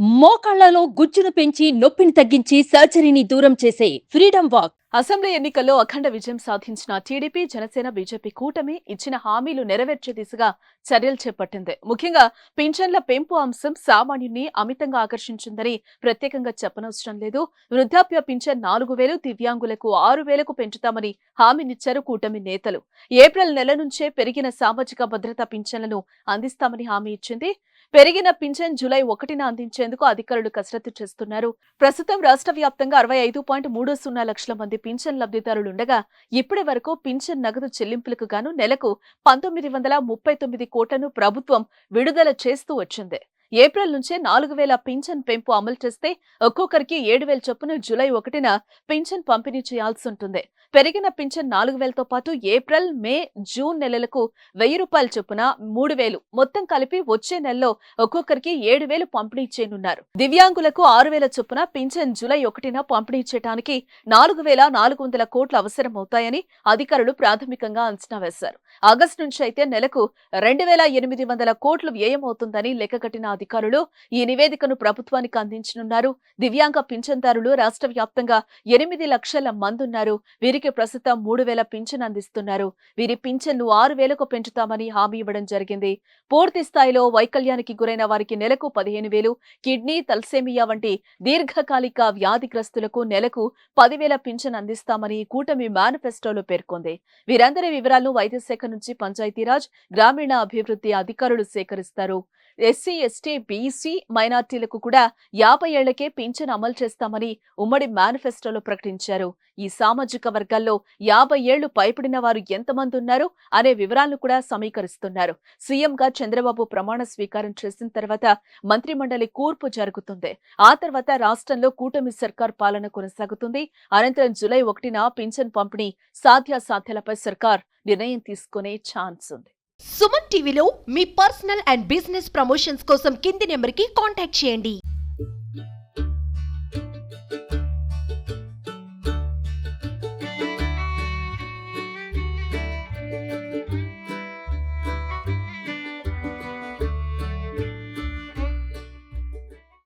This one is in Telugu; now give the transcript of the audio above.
మోకాళ్లలో గుజ్జును పెంచి నొప్పిని తగ్గించి సర్జరీని దూరం చేసే ఫ్రీడమ్ వాక్. అసెంబ్లీ ఎన్నికల్లో అఖండ విజయం సాధించిన టీడీపీ, జనసేన, బీజేపీ కూటమి ఇచ్చిన హామీలు నెరవేర్చే దిశగా చర్యలు చేపట్టింది. ముఖ్యంగా పింఛన్ల పెంపు అంశం సామాన్యుని అమితంగా ఆకర్షించిందని ప్రత్యేకంగా చెప్పనవసరం లేదు. వృద్ధాప్య పింఛన్ 4,000, దివ్యాంగులకు 6,000కు పెంచుతామని హామీనిచ్చారు కూటమి నేతలు. ఏప్రిల్ నెల నుంచే పెరిగిన సామాజిక భద్రతా పింఛన్లను అందిస్తామని హామీ ఇచ్చింది. పెరిగిన పింఛన్ జూలై 1న అందించేందుకు అధికారులు కసరత్తు చేస్తున్నారు. ప్రస్తుతం రాష్ట్ర వ్యాప్తంగా 65.30 లక్షల మంది పింఛన్ లబ్ధిదారులుండగా ఇప్పటి వరకు పింఛన్ నగదు చెల్లింపులకు గాను నెలకు 1939 కోట్లను ప్రభుత్వం విడుదల చేస్తూ వచ్చింది. ఏప్రిల్ నుంచే 4,000 పింఛన్ పెంపు అమలు చేస్తే ఒక్కొక్కరికి 7,000 చొప్పున జూలై 1న పింఛన్ పంపిణీ చేయాల్సి ఉంటుంది. పెరిగిన పింఛన్ 4,000తో పాటు ఏప్రిల్, మే, జూన్ నెలలకు 1,000 రూపాయల చొప్పున 3,000 మొత్తం కలిపి వచ్చే నెలలో ఒక్కొక్కరికి 7,000 పంపిణీ చేయనున్నారు. దివ్యాంగులకు 6,000 చొప్పున పింఛన్ జూలై 1న పంపిణీ చేయడానికి 4,400 కోట్లు అవసరమవుతాయని అధికారులు ప్రాథమికంగా అంచనా వేశారు. ఆగస్టు నుంచి అయితే నెలకు 2,800 కోట్లు వ్యయమవుతుందని లెక్కగట్టిన అధికారులు ఈ నివేదికను ప్రభుత్వానికి అందించనున్నారు. దివ్యాంగ పింఛన్దారులు రాష్ట్ర వ్యాప్తంగా 8 లక్షల మంది ఉన్నారు. వీరికి ప్రస్తుతం 3,000 పింఛన్ అందిస్తున్నారు. వీరి పింఛన్ను 6,000కు పెంచుతామని హామీ ఇవ్వడం జరిగింది. పూర్తి స్థాయిలో వైకల్యానికి గురైన వారికి నెలకు 15,000, కిడ్నీ, తలసేమియా వంటి దీర్ఘకాలిక వ్యాధిగ్రస్తులకు నెలకు 10,000 పింఛన్ అందిస్తామని కూటమి మేనిఫెస్టోలో పేర్కొంది. వీరందరి వివరాలను వైద్య శాఖ నుంచి పంచాయతీరాజ్, గ్రామీణ అభివృద్ధి అధికారులు సేకరిస్తారు. ఎస్సీ, ఎస్టీ, బీసీ, మైనార్టీలకు కూడా 50 ఏళ్లకే పింఛన్ అమలు చేస్తామని ఉమ్మడి మేనిఫెస్టోలో ప్రకటించారు. ఈ సామాజిక వర్గాల్లో 50 ఏళ్లు పైబడిన వారు ఎంతమంది ఉన్నారు అనే వివరాలను కూడా సమీకరిస్తున్నారు. సీఎంగా చంద్రబాబు ప్రమాణ స్వీకారం చేసిన తర్వాత మంత్రిమండలి కూర్పు జరుగుతుంది. ఆ తర్వాత రాష్ట్రంలో కూటమి సర్కార్ పాలన కొనసాగుతుంది. అనంతరం జూలై 1న పింఛన్ పంపిణీ సాధ్యాసాధ్యాలపై సర్కార్ నిర్ణయం తీసుకునే ఛాన్స్ ఉంది. సుమన్ టీవీలో మీ పర్సనల్ అండ్ బిజినెస్ ప్రమోషన్స్ కోసం కింది నెంబర్కి కాంటాక్ట్ చేయండి.